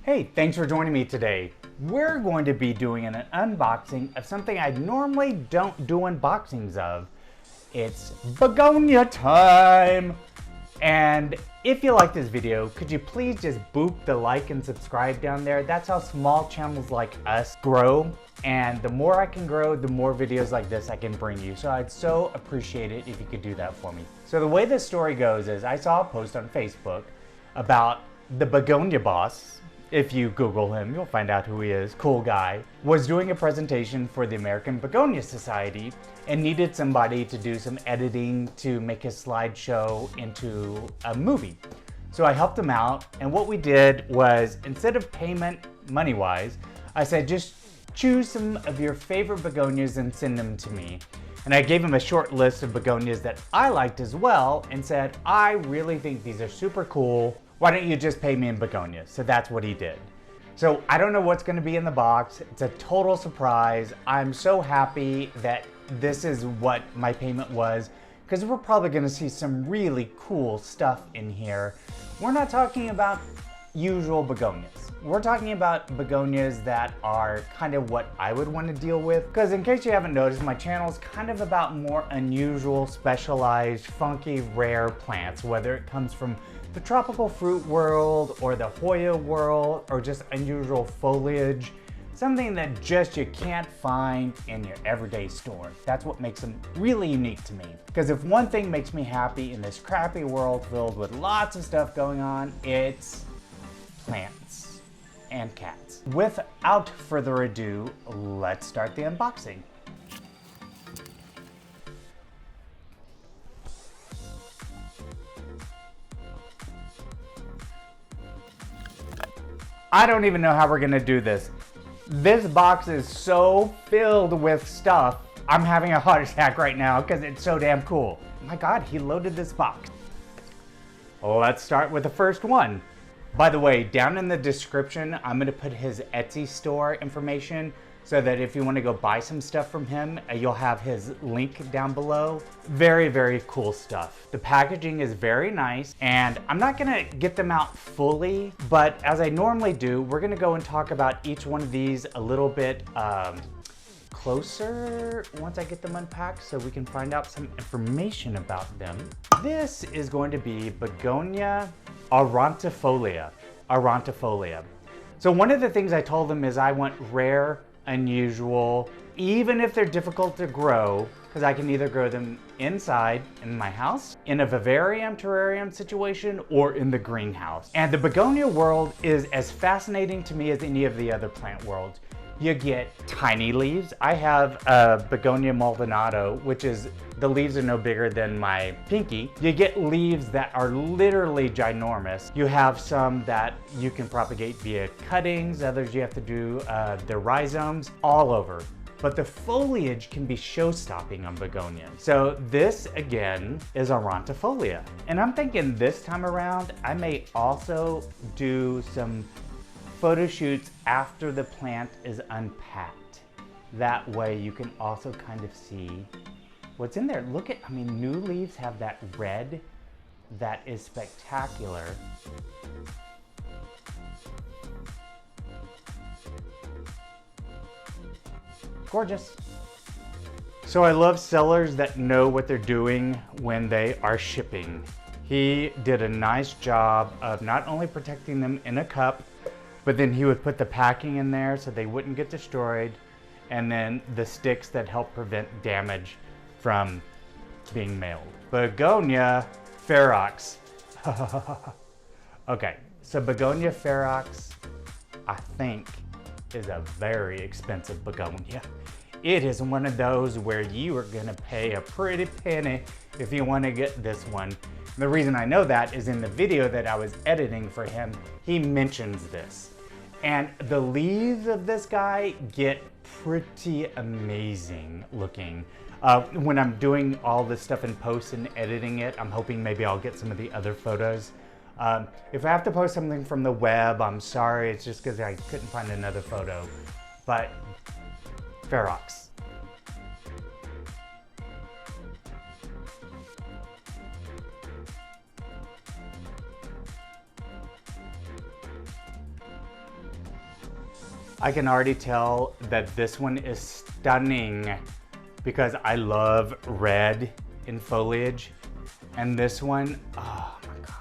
Hey, thanks for joining me today. We're going to be doing an unboxing of something I normally don't do unboxings of. It's Begonia time! And if you like this video, could you please just boop the like and subscribe down there? That's how small channels like us grow. And the more I can grow, the more videos like this I can bring you. So I'd so appreciate it if you could do that for me. So the way this story goes is I saw a post on Facebook about the Begonia boss. If you Google him, you'll find out who he is. Cool guy. Was doing a presentation for the American Begonia Society and needed somebody to do some editing to make his slideshow into a movie. So I helped him out, and what we did was, instead of payment money-wise, I said just choose some of your favorite begonias and send them to me. And I gave him a short list of begonias that I liked as well and said, I really think these are super cool. Why don't you just pay me in begonias? So that's what he did. So I don't know what's gonna be in the box. It's a total surprise. I'm so happy that this is what my payment was, because we're probably gonna see some really cool stuff in here. We're not talking about usual begonias. We're talking about begonias that are kind of what I would want to deal with. Because in case you haven't noticed, my channel is kind of about more unusual, specialized, funky, rare plants, whether it comes from the tropical fruit world or the Hoya world or just unusual foliage, something that just you can't find in your everyday store. That's what makes them really unique to me. Because if one thing makes me happy in this crappy world filled with lots of stuff going on, it's plants and cats. Without further ado, let's start the unboxing. I don't even know how we're gonna do this. This box is so filled with stuff. I'm having a heart attack right now because it's so damn cool. My God, he loaded this box. Let's start with the first one. By the way, down in the description, I'm gonna put his Etsy store information so that if you wanna go buy some stuff from him, you'll have his link down below. Very, very cool stuff. The packaging is very nice, and I'm not gonna get them out fully, but as I normally do, we're gonna go and talk about each one of these a little bit closer once I get them unpacked so we can find out some information about them. This is going to be Begonia Oriontifolia. So one of the things I told them is I want rare, unusual, even if they're difficult to grow, because I can either grow them inside in my house, in a vivarium, terrarium situation, or in the greenhouse. And the begonia world is as fascinating to me as any of the other plant worlds. You get tiny leaves. I have a Begonia maldonato, which is, the leaves are no bigger than my pinky. You get leaves that are literally ginormous. You have some that you can propagate via cuttings, others you have to do the rhizomes, all over. But the foliage can be show-stopping on begonia. So this, again, is aurantifolia. And I'm thinking this time around, I may also do some photo shoots after the plant is unpacked. That way you can also kind of see what's in there. Look at, I mean, new leaves have that red that is spectacular. Gorgeous. So I love sellers that know what they're doing when they are shipping. He did a nice job of not only protecting them in a cup, but then he would put the packing in there so they wouldn't get destroyed, and then the sticks that help prevent damage from being mailed. Begonia ferox. Okay, so Begonia ferox, I think, is a very expensive begonia. It is one of those where you are gonna pay a pretty penny if you wanna get this one. The reason I know that is in the video that I was editing for him, he mentions this. And the leaves of this guy get pretty amazing looking. When I'm doing all this stuff in post and editing it, I'm hoping maybe I'll get some of the other photos. If I have to post something from the web, I'm sorry, it's just because I couldn't find another photo. But ferox. I can already tell that this one is stunning because I love red in foliage. And this one, oh my God,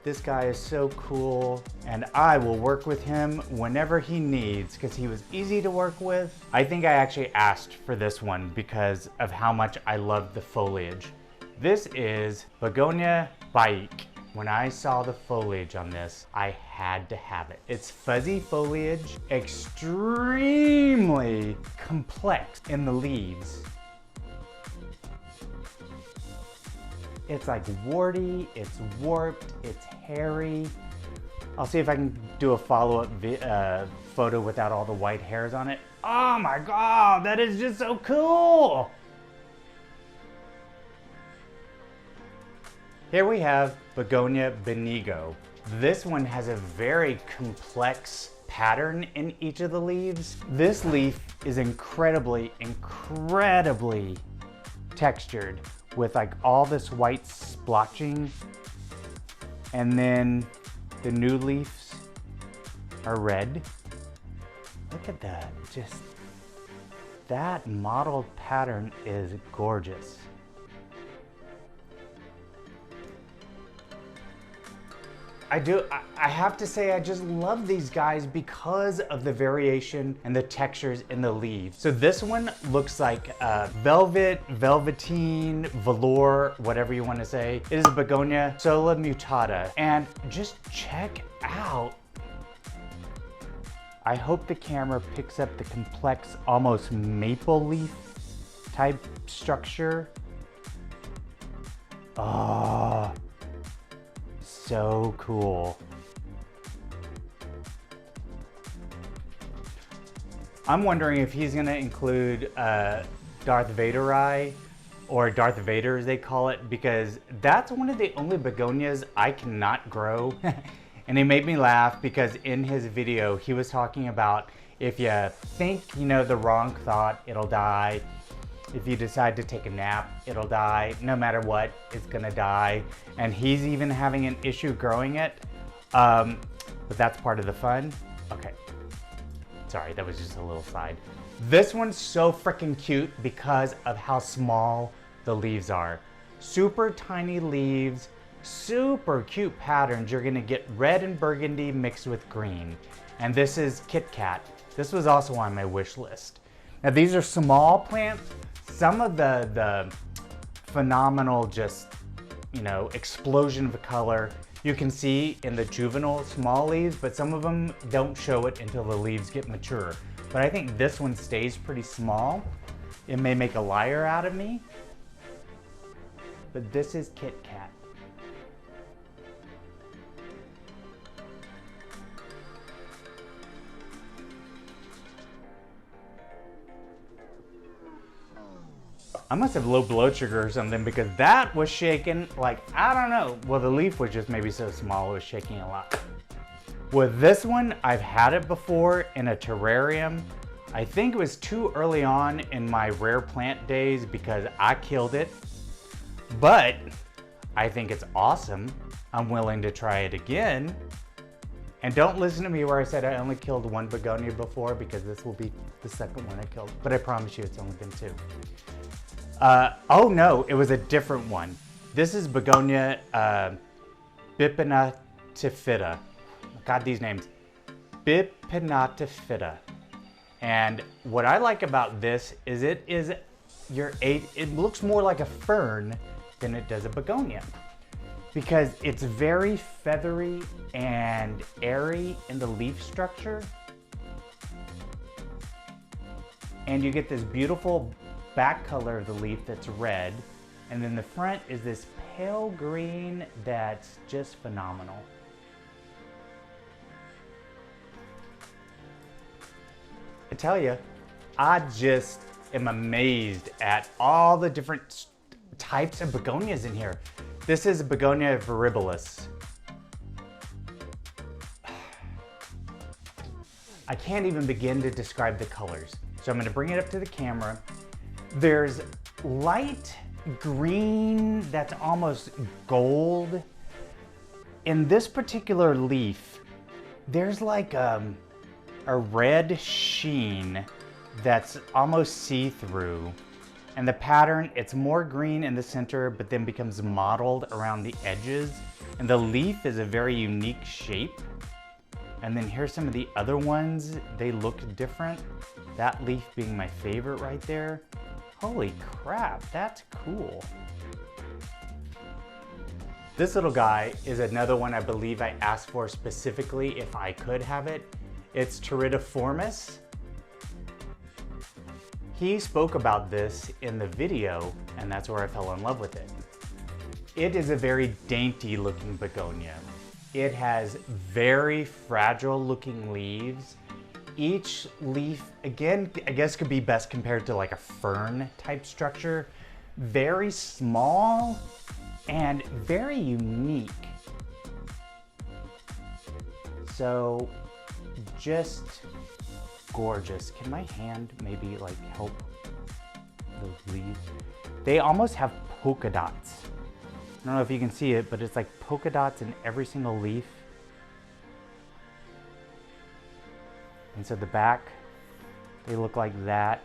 this guy is so cool. And I will work with him whenever he needs because he was easy to work with. I think I actually asked for this one because of how much I love the foliage. This is Begonia Baik. When I saw the foliage on this, I had to have it. It's fuzzy foliage, extremely complex in the leaves. It's like warty, it's warped, it's hairy. I'll see if I can do a follow-up photo without all the white hairs on it. Oh my God, that is just so cool! Here we have Begonia benigo. This one has a very complex pattern in each of the leaves. This leaf is incredibly textured with like all this white splotching. And then the new leaves are red. Look at that, just that mottled pattern is gorgeous. I have to say, I just love these guys because of the variation and the textures in the leaves. So this one looks like velvet, velveteen, velour, whatever you want to say. It is a Begonia soli-mutata. And just check out, I hope the camera picks up the complex, almost maple leaf type structure. Oh. So cool. I'm wondering if he's gonna include darthvaderi, or Darth Vader as they call it, because that's one of the only begonias I cannot grow. And it made me laugh because in his video he was talking about if you think you know the wrong thought, it'll die. If you decide to take a nap, it'll die. No matter what, it's gonna die. And he's even having an issue growing it. But that's part of the fun. Okay, sorry, that was just a little side. This one's so freaking cute because of how small the leaves are. Super tiny leaves, super cute patterns. You're gonna get red and burgundy mixed with green. And this is Kit Kat. This was also on my wish list. Now these are small plants. Some of the phenomenal just, you know, explosion of color you can see in the juvenile small leaves, but some of them don't show it until the leaves get mature. But I think this one stays pretty small. It may make a liar out of me, but this is Kit Kat. I must have low blood sugar or something because that was shaking like, I don't know. Well, the leaf was just maybe so small it was shaking a lot. With this one, I've had it before in a terrarium. I think it was too early on in my rare plant days because I killed it. But I think it's awesome. I'm willing to try it again. And don't listen to me where I said I only killed one begonia before because this will be the second one I killed. But I promise you it's only been two. Oh no, it was a different one. This is Begonia bipinnatifida. God, these names. Bipinnatifida. And what I like about this is it looks more like a fern than it does a begonia. Because it's very feathery and airy in the leaf structure. And you get this beautiful back color of the leaf that's red, and then the front is this pale green that's just phenomenal. I tell you, I just am amazed at all the different types of begonias in here. This is Begonia variabilis. I can't even begin to describe the colors, so I'm going to bring it up to the camera. There's light green that's almost gold. In this particular leaf, there's like a red sheen that's almost see-through. And the pattern, it's more green in the center, but then becomes mottled around the edges. And the leaf is a very unique shape. And then here's some of the other ones. They look different. That leaf being my favorite right there. Holy crap, that's cool. This little guy is another one I believe I asked for specifically if I could have it. It's Pteridiformis. He spoke about this in the video, and that's where I fell in love with it. It is a very dainty looking begonia. It has very fragile looking leaves. Each leaf, again, I guess could be best compared to like a fern type structure. Very small and very unique. So just gorgeous. Can my hand maybe like help those leaves? They almost have polka dots. I don't know if you can see it, but it's like polka dots in every single leaf. And so the back, they look like that.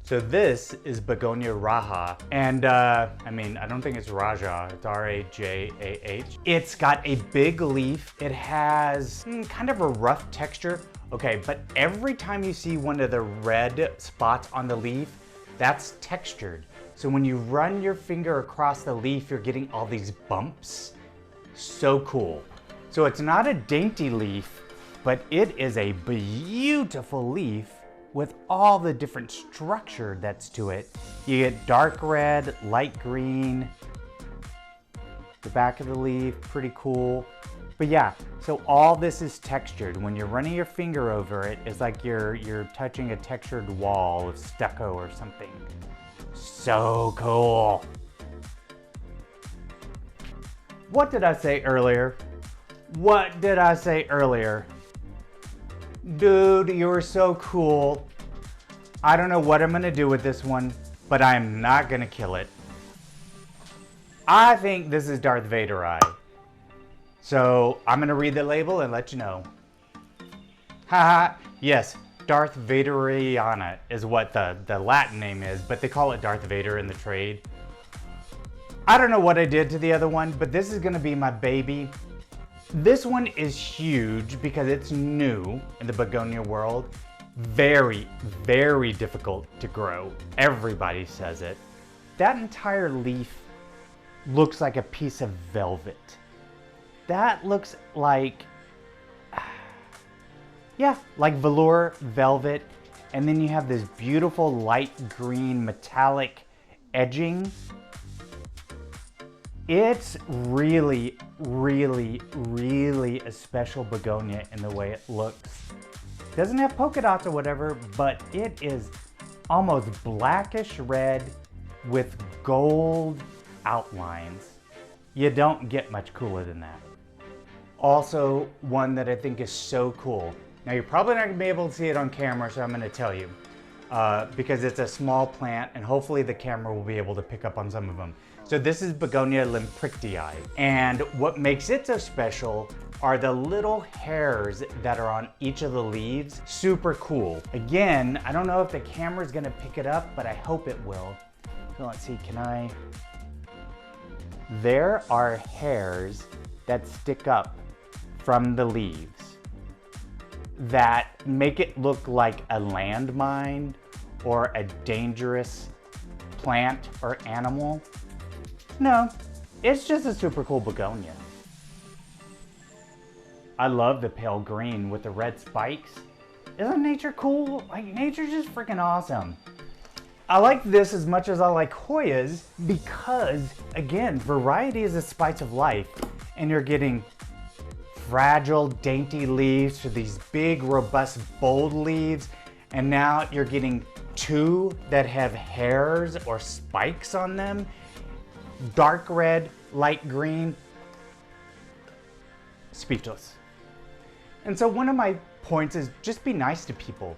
So this is Begonia rajah, and I mean, I don't think it's rajah, it's R-A-J-A-H. It's got a big leaf. It has kind of a rough texture. Okay, but every time you see one of the red spots on the leaf, that's textured. So when you run your finger across the leaf, you're getting all these bumps. So cool. So it's not a dainty leaf, but it is a beautiful leaf with all the different structure that's to it. You get dark red, light green, the back of the leaf, pretty cool. But yeah, so all this is textured. When you're running your finger over it, it's like you're touching a textured wall of stucco or something. So cool. What did I say earlier? What did I say earlier? Dude, you are so cool. I don't know what I'm gonna do with this one, but I'm not gonna kill it. I think this is Darthvaderi. So I'm gonna read the label and let you know. Haha, yes, Darthvaderiana is what the Latin name is, but they call it Darth Vader in the trade. I don't know what I did to the other one, but this is gonna be my baby. This one is huge because it's new in the begonia world. Very, very difficult to grow. Everybody says it. That entire leaf looks like a piece of velvet. That looks like, yeah, like velour velvet. And then you have this beautiful light green metallic edging. It's really, really, really a special begonia in the way it looks. It doesn't have polka dots or whatever, but it is almost blackish red with gold outlines. You don't get much cooler than that. Also, one that I think is so cool. Now you're probably not gonna be able to see it on camera, so I'm gonna tell you. Because it's a small plant and hopefully the camera will be able to pick up on some of them. So this is Begonia limprichtii. And what makes it so special are the little hairs that are on each of the leaves. Super cool. Again, I don't know if the camera's gonna pick it up, but I hope it will. So let's see, can I? There are hairs that stick up from the leaves that make it look like a landmine or a dangerous plant or animal. No, it's just a super cool begonia. I love the pale green with the red spikes. Isn't nature cool? Like, nature's just freaking awesome. I like this as much as I like Hoyas because, again, variety is the spice of life, and you're getting fragile, dainty leaves to these big, robust, bold leaves, and now you're getting two that have hairs or spikes on them. Dark red, light green. Speechless. And so one of my points is just be nice to people.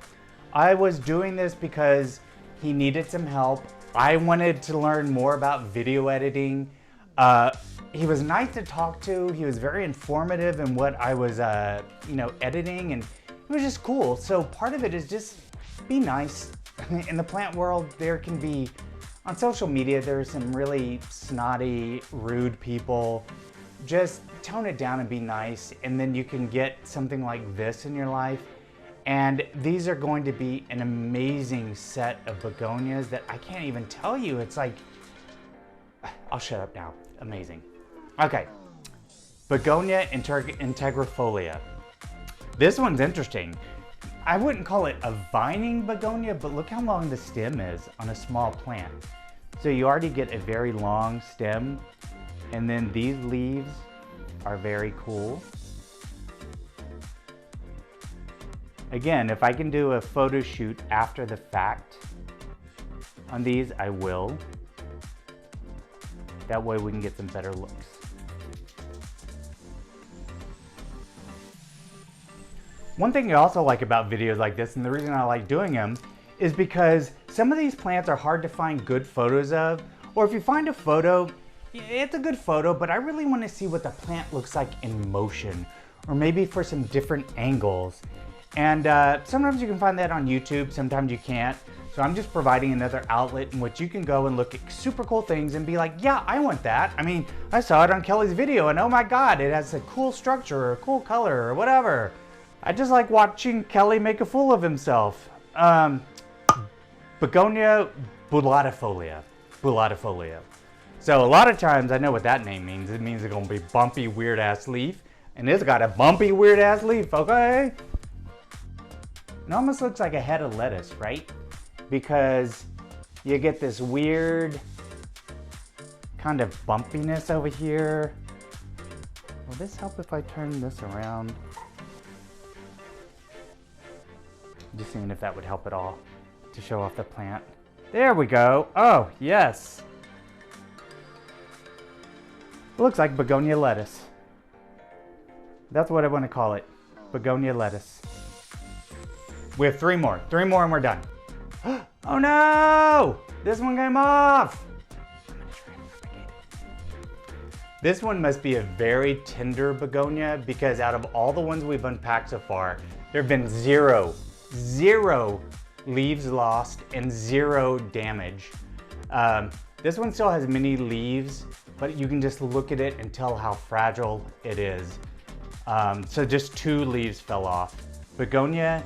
I was doing this because he needed some help. I wanted to learn more about video editing. He was nice to talk to. He was very informative in what I was, editing, and it was just cool. So part of it is just be nice. In the plant world, there can be, on social media, there's some really snotty, rude people. Just tone it down and be nice, and then you can get something like this in your life. And these are going to be an amazing set of begonias that I can't even tell you. It's like, I'll shut up now. Amazing. Okay, Begonia integrifolia. This one's interesting. I wouldn't call it a vining begonia, but look how long the stem is on a small plant. So you already get a very long stem, and then these leaves are very cool. Again, if I can do a photo shoot after the fact on these, I will. That way we can get some better looks. One thing I also like about videos like this, and the reason I like doing them, is because some of these plants are hard to find good photos of, or if you find a photo, it's a good photo, but I really want to see what the plant looks like in motion, or maybe for some different angles. And sometimes you can find that on YouTube, sometimes you can't. So I'm just providing another outlet in which you can go and look at super cool things and be like, yeah, I want that. I mean, I saw it on Kelly's video and oh my God, it has a cool structure or a cool color or whatever. I just like watching Kelly make a fool of himself. Begonia bullatifolia. So a lot of times I know what that name means. It means it's gonna be bumpy, weird ass leaf. And it's got a bumpy, weird ass leaf, okay? It almost looks like a head of lettuce, right? Because you get this weird kind of bumpiness over here. Will this help if I turn this around? Just seeing if that would help at all to show off the plant. There we go. Oh, yes. It looks like begonia lettuce. That's what I want to call it. Begonia lettuce. We have three more and we're done. Oh no! This one came off! This one must be a very tender begonia because out of all the ones we've unpacked so far, there have been zero leaves lost and zero damage. This one still has many leaves, but you can just look at it and tell how fragile it is. So just 2 leaves fell off. Begonia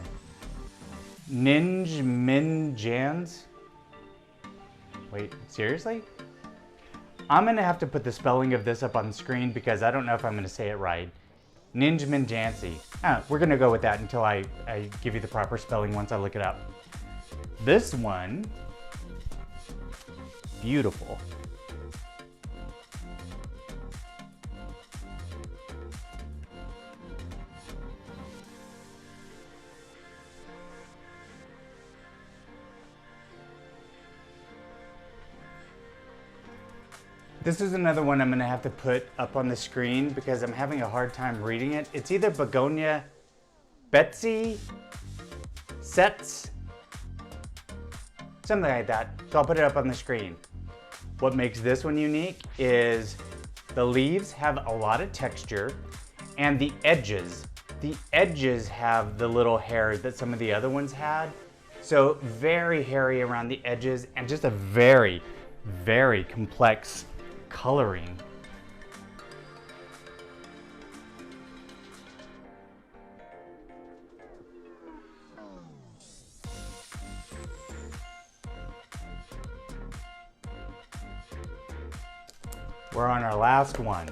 ningmingensis. Wait, seriously? I'm gonna have to put the spelling of this up on the screen because I don't know if I'm gonna say it right. Ningmingensis. We're gonna go with that until I give you the proper spelling once I look it up. This one, beautiful. This is another one I'm gonna have to put up on the screen because I'm having a hard time reading it. It's either Begonia Betsy, Sets, something like that. So I'll put it up on the screen. What makes this one unique is the leaves have a lot of texture and the edges have the little hairs that some of the other ones had. So very hairy around the edges and just a very, very complex coloring. We're on our last one.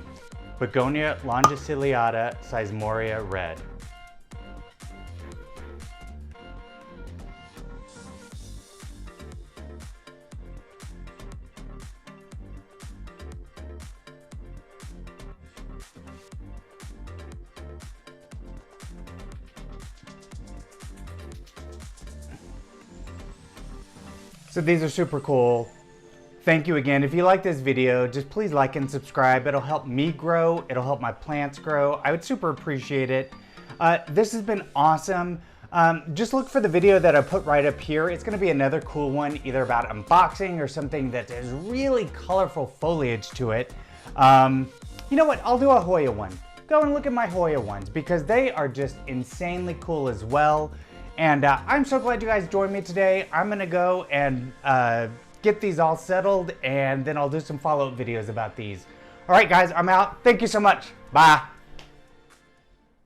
Begonia longiciliata seizmoria red. So these are super cool. Thank you again. If you like this video, just please like and subscribe. It'll help me grow. It'll help my plants grow. I would super appreciate it. This has been awesome. Just look for the video that I put right up here. It's gonna be another cool one, either about unboxing or something that has really colorful foliage to it. You know what, I'll do a Hoya one. Go and look at my Hoya ones because they are just insanely cool as well. And I'm so glad you guys joined me today. I'm gonna go and get these all settled, and then I'll do some follow-up videos about these. All right, guys, I'm out. Thank you so much. Bye.